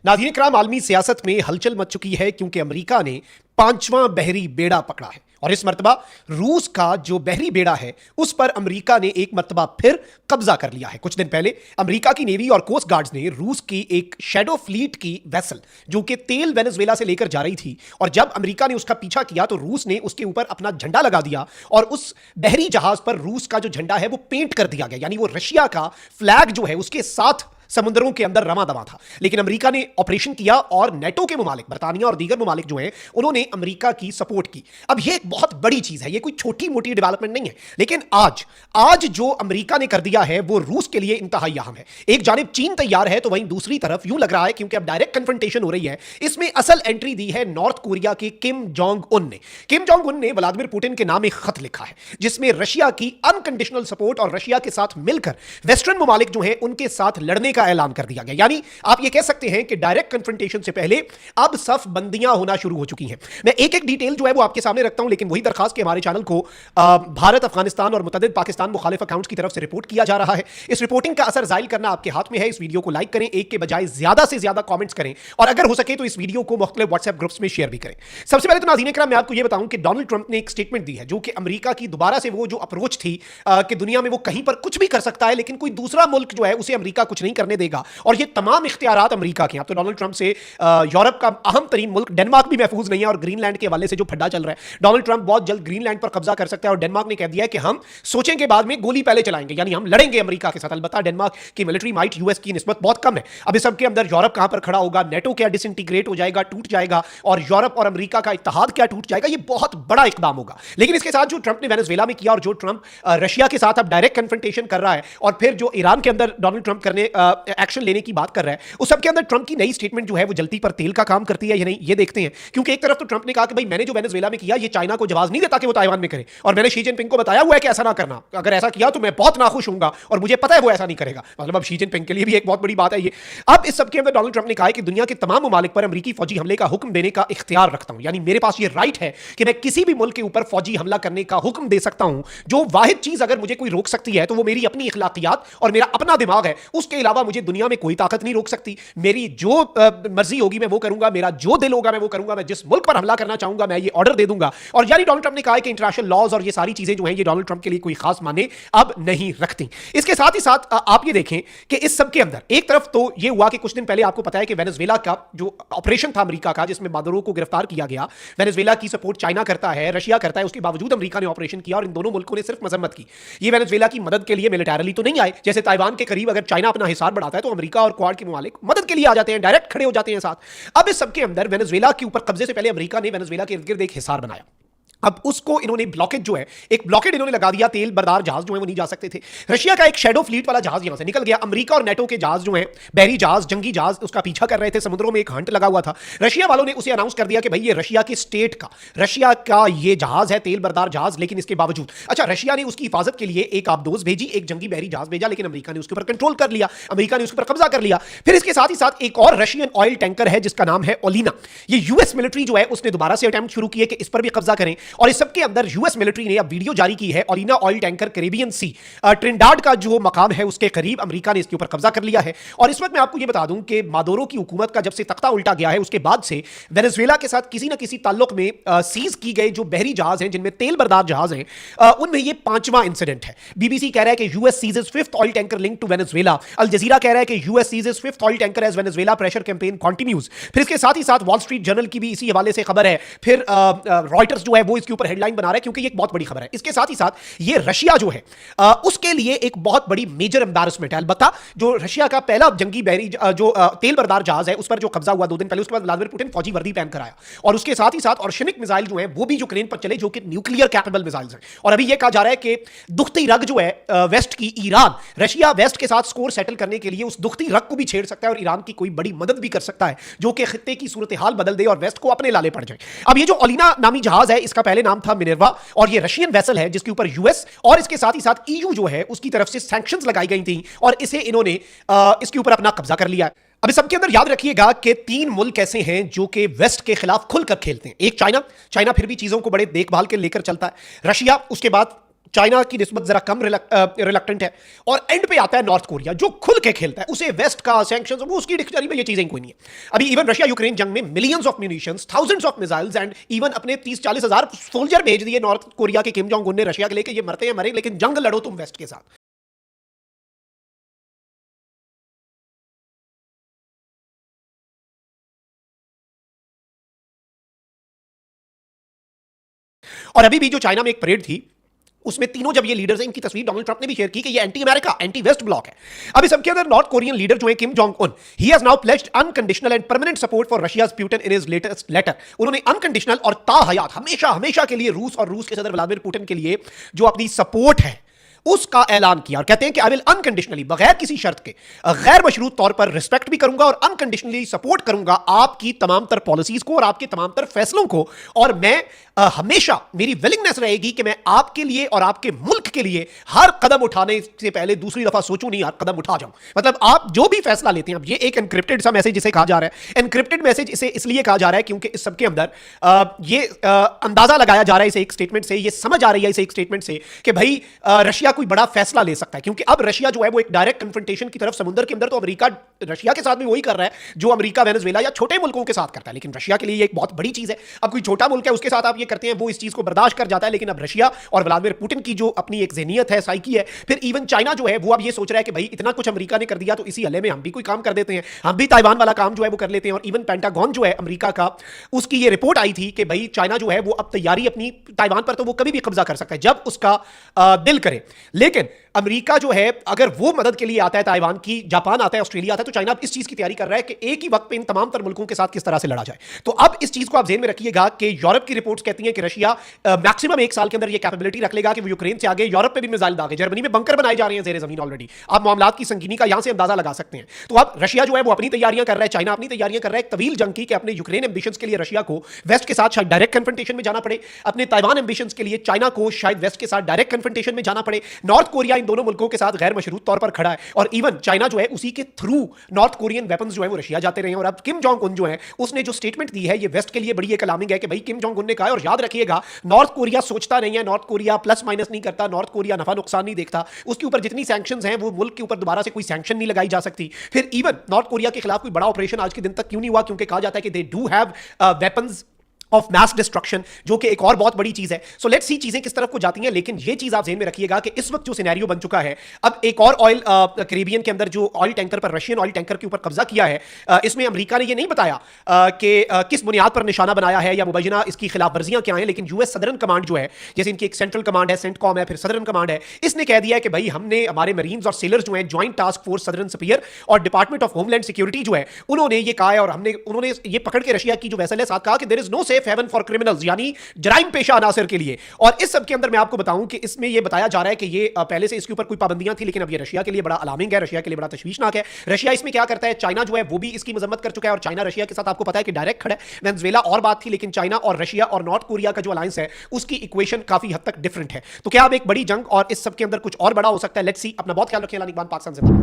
नाज़रीन इकराम, आलमी सियासत में हलचल मच चुकी है क्योंकि अमेरिका ने पांचवां बहरी बेड़ा पकड़ा है और इस मर्तबा रूस का जो बहरी बेड़ा है उस पर अमेरिका ने एक मर्तबा फिर कब्जा कर लिया है। कुछ दिन पहले अमेरिका की नेवी और कोस्ट गार्ड्स ने रूस की एक शैडो फ्लीट की वेसल जो कि तेल वेनेजुएला से लेकर जा रही थी, और जब अमेरिका ने उसका पीछा किया तो रूस ने उसके ऊपर अपना झंडा लगा दिया और उस बहरी जहाज पर रूस का जो झंडा है वो पेंट कर दिया गया, यानी वो रशिया का फ्लैग जो है उसके साथ समुद्रों के अंदर रमा दमा था। लेकिन अमेरिका ने ऑपरेशन किया और नेटो के ममालिक, बरतानिया और दीगर ममालिक जो हैं, उन्होंने अमेरिका की सपोर्ट की। अब यह एक बहुत बड़ी चीज है, यह कोई छोटी मोटी डेवलपमेंट नहीं है, लेकिन आज जो अमेरिका ने कर दिया है वो रूस के लिए इंतहाई अहम है। एक जानिब चीन तैयार है तो वहीं दूसरी तरफ यूं लग रहा है, क्योंकि अब डायरेक्ट कन्फ्रंटेशन हो रही है, इसमें असल एंट्री दी है नॉर्थ कोरिया के किम जोंग उन ने। किम जोंग उन ने व्लादिमीर पुतिन के नाम एक खत लिखा है जिसमें रशिया की अनकंडीशनल सपोर्ट और रशिया के साथ मिलकर वेस्टर्न ममालिक जो हैं उनके साथ लड़ने का ऐलान कर दिया गया। यानी आप ये कह सकते हैं कि डायरेक्ट कन्फ्रंटेशन से पहले अब सफ बंदियां होना शुरू हो चुकी हैं। मैं एक एक डिटेल जो है वो आपके सामने रखता हूं, लेकिन वही दरखास्त कि हमारे चैनल को भारत, अफगानिस्तान और मुतअद्दिद पाकिस्तान मुखालिफ अकाउंट्स की तरफ से रिपोर्ट किया जा रहा है। इस रिपोर्टिंग का असर जाहिर करना आपके हाथ में है। इस वीडियो को लाइक करें, एक के बजाय ज्यादा से ज्यादा कमेंट्स करें और अगर हो सके तो इस वीडियो को मुख्तलिफ व्हाट्सएप ग्रुप्स में शेयर भी करें। सबसे पहले तो नाज़रीन इकराम, मैं आपको यह बताऊं कि डोनाल्ड ट्रंप ने एक स्टेटमेंट दी है जो कि अमेरिका की दोबारा से वो जो अप्रोच थी कि दुनिया में वो कहीं पर कुछ भी कर सकता है लेकिन कोई दूसरा मुल्क जो है उसे अमेरिका कुछ नहीं करने देगा, और ये तमाम इख्तियारात अमेरिका के। अब तो डोनाल्ड ट्रंप से यूरोप का अहम तरीन मुल्क डेनमार्क भी महफूज नहीं है, और ग्रीनलैंड के हवाले से जो फड्डा चल रहा है, डोनाल्ड ट्रंप बहुत जल्द ग्रीनलैंड पर कब्जा कर सकता है और डेनमार्क ने कह दिया है कि हम सोचेंगे बाद में, गोली पहले चलाएंगे, यानी हम लड़ेंगे अमेरिका के साथ। अलबत्ता डेनमार्क की मिलिट्री माइट यूएस की निस्बत बहुत कम है। अब इस सबके अंदर यूरोप कहां पर खड़ा होगा, नेटो क्या डिसइंटीग्रेट हो जाएगा, टूट जाएगा, और यूरोप और अमेरिका का इत्तेहाद क्या टूट जाएगा, यह बहुत बड़ा इकदाम होगा। लेकिन इसके साथ जो ट्रंप ने वेनेजुएला में किया और जो ट्रंप रशिया के साथ अब डायरेक्ट कन्फ्रंटेशन कर रहा है, और फिर जो ईरान के अंदर डोनाल्ड ट्रंप करने एक्शन लेने की बात कर रहा है, उस सबके अंदर ट्रंप की नई स्टेटमेंट जो है वो जलती पर तेल का काम करती है या नहीं, ये देखते हैं। क्योंकि एक तरफ तो ट्रंप ने कहा कि भाई मैंने जो वेनेजुएला में किया ये चाइना को जवाब नहीं देता कि वो ताइवान में करे, और मैंने शी जिनपिंग को बताया हुआ है कि ऐसा ना करना, अगर ऐसा किया तो मैं बहुत नाखुश हूंगा और मुझे पता है वो ऐसा नहीं करेगा। मतलब अब शी जिनपिंग के लिए भी एक बहुत बड़ी बात है ये। अब इस सबके अंदर डोनाल्ड ट्रंप ने कहा है कि दुनिया के तमाम ममालिक पर अमेरिकी फौजी हमले का हुक्म देने का इख्तियार रखता हूं, यानी मेरे पास ये राइट है कि मैं किसी भी मुल्क के ऊपर फौजी हमला करने का हुक्म दे सकता हूं। जो वाहिद चीज अगर मुझे कोई रोक सकती है तो वो मेरी अपनी इखलाकियात और मेरा अपना दिमाग है, उसके अलावा मुझे दुनिया में कोई ताकत नहीं रोक सकती। मेरी जो मर्जी होगी मैं वो करूंगा, मेरा जो दिल होगा मैं वो करूंगा, मैं जिस मुल्क पर हमला करना चाहूंगा मैं ये ऑर्डर दे दूंगा। और यानी डोनाल्ड ट्रंप ने कहा है कि इंटरनेशनल लॉज और ये सारी चीजें जो हैं ये डोनाल्ड ट्रंप के लिए कोई खास माने अब नहीं रखती। इसके साथ ही साथ आप ये देखें कि इस सब के अंदर एक तरफ तो ये हुआ कि कुछ दिन पहले आपको पता है कि वेनेजुएला का जो ऑपरेशन था अमेरिका का, जिसमें मादुरो को गिरफ्तार किया गया, वेनेजुएला की सपोर्ट चाइना करता है, रशिया करता है, उसके बावजूद अमेरिका ने ऑपरेशन किया और इन दोनों मुल्कों ने सिर्फ मजम्मत की। ये वेनेजुएला की मदद के लिए मिलिटरली तो नहीं आए, जैसे ताइवान के करीब अगर चाइना अपना हिसार बढ़ाता है तो अमेरिका और क्वाड के ममालिक मदद के लिए आ जाते हैं, डायरेक्ट खड़े हो जाते हैं साथ। अब इस सबके अंदर वेनेजुएला के ऊपर कब्जे से पहले अमेरिका ने वेनेजुएला के इर्द गिर्द एक हिसार बनाया। अब उसको इन्होंने ब्लॉकेज जो है, एक ब्लॉकेड इन्होंने लगा दिया, तेल बरदार जहाज जो है वो नहीं जा सकते थे। रशिया का एक शैडो फ्लीट वाला जहाज यहां से निकल गया। अमेरिका और नेटो के जहाज जो है, बहरी जहाज, जंगी जहाज, उसका पीछा कर रहे थे, समुद्रों में एक हंट लगा हुआ था। रशिया वालों ने उसे अनाउंस कर दिया कि भाई ये रशिया के स्टेट का, रशिया का ये जहाज है, तेल बरदार जहाज। लेकिन इसके बावजूद रशिया ने उसकी हिफाजत के लिए एक आबदोज भेजी, एक जंगी बहरी जहाज भेजा, लेकिन अमेरिका ने उसके ऊपर कंट्रोल कर लिया, अमेरिका ने उसके ऊपर कब्जा कर लिया। फिर इसके साथ ही साथ एक और रशियन ऑयल टैंकर है जिसका नाम है ओलिना। ये यूएस मिलिट्री जो है उसने दोबारा से अटेम्प्ट शुरू किए कि इस पर भी कब्जा करें, और इस सबके अंदर यूएस मिलिट्री ने अब वीडियो जारी की है। ओलिना oil tanker Caribbean sea Trinidad का जो मकाम है उसके करीब अमेरिका ने इसके ऊपर कब्जा कर लिया है। और इस वक्त मैं आपको यह बता दूं कि मादुरो की हुकूमत का जब से तख्ता उल्टा गया है उसके बाद से वेनेजुएला के साथ किसी न किसी ताल्लुक में सीज की गए जो बहरी जहाज हैं, जिनमें तेल बरदार जहाज हैं, उनमें यह पांचवां इंसिडेंट है। बीबीसी कह रहा है कि US seizes fifth oil tanker link to Venezuela. Al Jazeera कह रहा है कि US seizes fifth oil tanker as Venezuela pressure campaign continues. फिर इसके साथ ही साथ वॉल स्ट्रीट जर्नल की भी इसी हवाले से खबर है। फिर रॉयटर्स जो है वो इसके ऊपर हेडलाइन बना रहा है क्योंकि ये एक बहुत बड़ी खबर है। इसके साथ ही साथ ये रशिया जो है उसके लिए एक बहुत बड़ी मेजर एम्बैरसमेंट है। अलबत्ता जो रशिया का पहला जंगी बहरी जो तेल बरदार जहाज है उस पर जो कब्जा हुआ 2 दिन पहले, उसके बाद व्लादिमीर पुतिन फौजी वर्दी पहन कर आया, और उसके साथ ही साथ ऑर्शनिक मिसाइल जो है वो भी यूक्रेन पर चले, जो कि न्यूक्लियर कैपेबल मिसाइल्स हैं। और अभी यह कहा जा रहा है कि दुखती रग जो है वेस्ट की, ईरान, रशिया वेस्ट के साथ स्कोर सेटल करने के लिए उस दुखती रग को भी छेड़ सकता है और ईरान की कोई बड़ी मदद भी कर सकता है, जो कि खित्ते की सूरत हाल बदल दे और वेस्ट को अपने लाले पड़ जाए। अब ये जो ओलिना नामी जहाज है इसका पहले नाम था मिनर्वा, और ये रशियन वेसल है जिसके ऊपर यूएस और इसके साथ ही साथ ईयू जो है उसकी तरफ से सैंक्शंस लगाई गई थी, और इसे इन्होंने इसके ऊपर अपना कब्जा कर लिया। अब इस सबके अंदर याद रखिएगा कि 3 मुल्क ऐसे हैं जो कि वेस्ट के खिलाफ खुलकर खेलते हैं। एक चाइना फिर भी चीजों को बड़े देखभाल के लेकर चलता है, रशिया, उसके बाद चाइना की निस्बत जरा कम रिलक्टेंट है, और एंड पे आता है नॉर्थ कोरिया जो खुल के खेलता है, उसे वेस्ट का सैंक्शंस, वो उसकी डिक्शनरी में ये चीजें कोई नहीं है। अभी इवन रशिया यूक्रेन जंग में millions of munitions, thousands of missiles and even अपने 30-40 हजार सोल्जर भेज दिए नॉर्थ कोरिया के किम जोंग उन ने रशिया के लेके, ये मरते हैं मरे, लेकिन जंग लड़ो तुम वेस्ट के साथ। और अभी भी जो चाइना में एक परेड थी, उसमें तीनों जब ये लीडर्स हैं, इनकी तस्वीर डोनाल्ड ट्रंप ने भी शेयर की कि ये anti America, anti West bloc है। अब इस सबके अंदर नॉर्थ कोरियन लीडर जो है Kim Jong Un, he has now pledged unconditional and permanent support for Russia's Putin in his latest letter. उन्होंने अनकंडीशनल और ताहयात हमेशा हमेशा के लिए रूस और रूस के सदर व्लादिमीर पुतिन के लिए जो अपनी सपोर्ट है उसका ऐलान किया, और कहते हैं कि आई विल अनकंडीशनली, बगैर किसी शर्त के, गैर मशरूत तौर पर रिस्पेक्ट भी करूंगा और अनकंडीशनली सपोर्ट करूंगा आपकी तमाम तर पॉलिसीज को और आपके तमाम तर फैसलों को, और मैं हमेशा मेरी विलिंगनेस रहेगी कि मैं आपके लिए और आपके मुल्क के लिए हर कदम उठाने से पहले दूसरी दफा सोचूं नहीं, हर कदम उठा जाऊं। मतलब आप जो भी फैसला लेते हैं, अब ये एक एनक्रिप्टेड सा मैसेज इसे कहा जा रहा है, एनक्रिप्टेड मैसेज इसे इसलिए कहा जा रहा है क्योंकि इस सबके अंदर ये अंदाजा लगाया जा रहा है इसे एक स्टेटमेंट से, ये समझ आ रही है इसे एक स्टेटमेंट से कि भाई रशिया कोई बड़ा फैसला ले सकता है, क्योंकि अब रशिया जो है वो एक डायरेक्ट कन्फ्रंटेशन की तरफ, समुद्र के अंदर तो अमेरिका रशिया के साथ भी वही कर रहा है जो अमेरिका वेनेजुएला या छोटे मुल्कों के साथ करता है, लेकिन रशिया के लिए ये एक बहुत बड़ी चीज है। अब कोई छोटा मुल्क है उसके साथ आप ये करते हैं, वो इस चीज को बर्दाश्त कर जाता है, लेकिन अब रशिया और व्लादिमीर पुतिन की जो अपनी एक ज़हनियत है, साइकी है, फिर इवन चाइना जो है वो अब ये सोच रहा है कि भाई इतना कुछ अमेरिका ने कर दिया तो इसी हल्ले में हम भी कोई काम कर देते हैं, हम भी ताइवान वाला काम जो है वो कर लेते हैं। और इवन पेंटागन जो है अमेरिका का, उसकी ये रिपोर्ट आई थी कि भाई चाइना जो है वो अब तैयारी अपनी ताइवान पर तो वो कभी भी कब्जा कर सकता है जब उसका दिल करे, लेकिन अमेरिका जो है अगर वो मदद के लिए आता है ताइवान की, जापान आता है, ऑस्ट्रेलिया आता है, तो चाइना इस चीज की तैयारी कर रहा है कि एक ही वक्त पे इन तमाम तर मुल्कों के साथ किस तरह से लड़ा जाए। तो अब इस चीज को आप ज़हन में रखिएगा कि यूरोप की रिपोर्ट्स कहती हैं कि रशिया मैक्सिमम एक साल के अंदर ये कैपेबिलिटी रख लेगा कि वो यूक्रेन से आगे यूरोप पे भी मिसाइल दागे, जर्मनी में बंकर बनाए जा रहे हैं ज़ेरे ज़मीन ऑलरेडी। आप मामलात की संगीनी का यहां से अंदाजा लगा सकते हैं। तो अब रशिया जो है वो अपनी तैयारियां कर रहा है, चाइना अपनी तैयारियां कर रहा है एक तवील जंग की, कि अपने यूक्रेन एम्बिशंस के लिए रशिया को वेस्ट के साथ शायद डायरेक्ट कन्फ्रंटेशन में जाना पड़े, अपने ताइवान एम्बिशंस के लिए चाइना को शायद वेस्ट के साथ डायरेक्ट कन्फ्रंटेशन में जाना पड़े, नॉर्थ कोरिया इन दोनों मुल्कों के साथ गैर मशरूत तौर पर खड़ा है, और इवन चाइना जो है उसी के थ्रू नॉर्थ कोरियन वेपन्स जो है वो रशिया जाते रहे हैं। और अब किम जोंग उन जो है उसने जो स्टेटमेंट दी है ये वेस्ट के लिए बड़ी एक अलार्मिंग है कि भाई किम जोंग उन ने कहा है, और याद रखिएगा नॉर्थ कोरिया सोचता नहीं है, नॉर्थ कोरिया प्लस माइनस नहीं करता, नॉर्थ कोरिया नफा नुकसान नहीं देखता, उसके ऊपर जितनी सैंक्शंस हैं वो मुल्क के ऊपर दोबारा से कोई सैंक्शन नहीं लगाई जा सकती। फिर इवन नॉर्थ कोरिया के खिलाफ कोई बड़ा ऑपरेशन आज के दिन तक क्यों नहीं हुआ, क्योंकि कहा जाता है कि they do have weapons of mass destruction, जो कि एक और बहुत बड़ी चीज है। सो लेट्स सी चीजें किस तरफ को जाती हैं, लेकिन ये चीज आप ज़हन में रखिएगा कि इस वक्त जो सिनेरियो बन चुका है, अब एक और ऑयल कैरिबियन के अंदर जो ऑयल टैंकर पर, रशियन ऑयल टैंकर के ऊपर कब्जा किया है, इसमें अमेरिका ने ये नहीं बताया कि किस बुनियाद पर निशाना बनाया है या मुबैना इसकी खिलाफ वर्जियां क्या हैं, लेकिन यूएस सदर्न कमांड जो है, जैसे इनकी एक सेंट्रल कमांड है, सेंटकॉम है, फिर सदर्न कमांड है, इसने कह दिया है कि भाई हमने हमारे मरीन्स और सेलर्स जो हैं, joint task force southern sphere और डिपार्टमेंट ऑफ होमलैंड सिक्योरिटी जो है, उन्होंने ये कहा है, और उन्होंने ये पकड़ के रशिया की जो वैसल है साथ कहा कि there is no safe haven for criminals, यानी जराइम पेशा अनासर के लिए। और इस सब के अंदर मैं आपको बताऊं कि इसमें यह बताया जा रहा है कि ये पहले से इसके ऊपर कोई पाबंदियां थी, लेकिन अब ये रशिया के लिए बड़ा अलार्मिंग है, रशिया के लिए बड़ा तशवीशनाक है। रशिया इसमें क्या करता है, चाइना जो है वो भी इसकी मजम्मत कर चुका है, और चाइना रशिया के साथ आपको पता है कि डायरेक्ट खड़ा है। वेनेजुएला और बात थी, लेकिन चाइना और रशिया और नॉर्थ कोरिया का जो अलायंस है उसकी इक्वेशन काफी हद तक डिफरेंट है। तो क्या अब एक बड़ी जंग और इस सब के अंदर कुछ और बड़ा हो सकता है? Let's see. अपना बहुत ख्याल रखिए। पाकिस्तान से।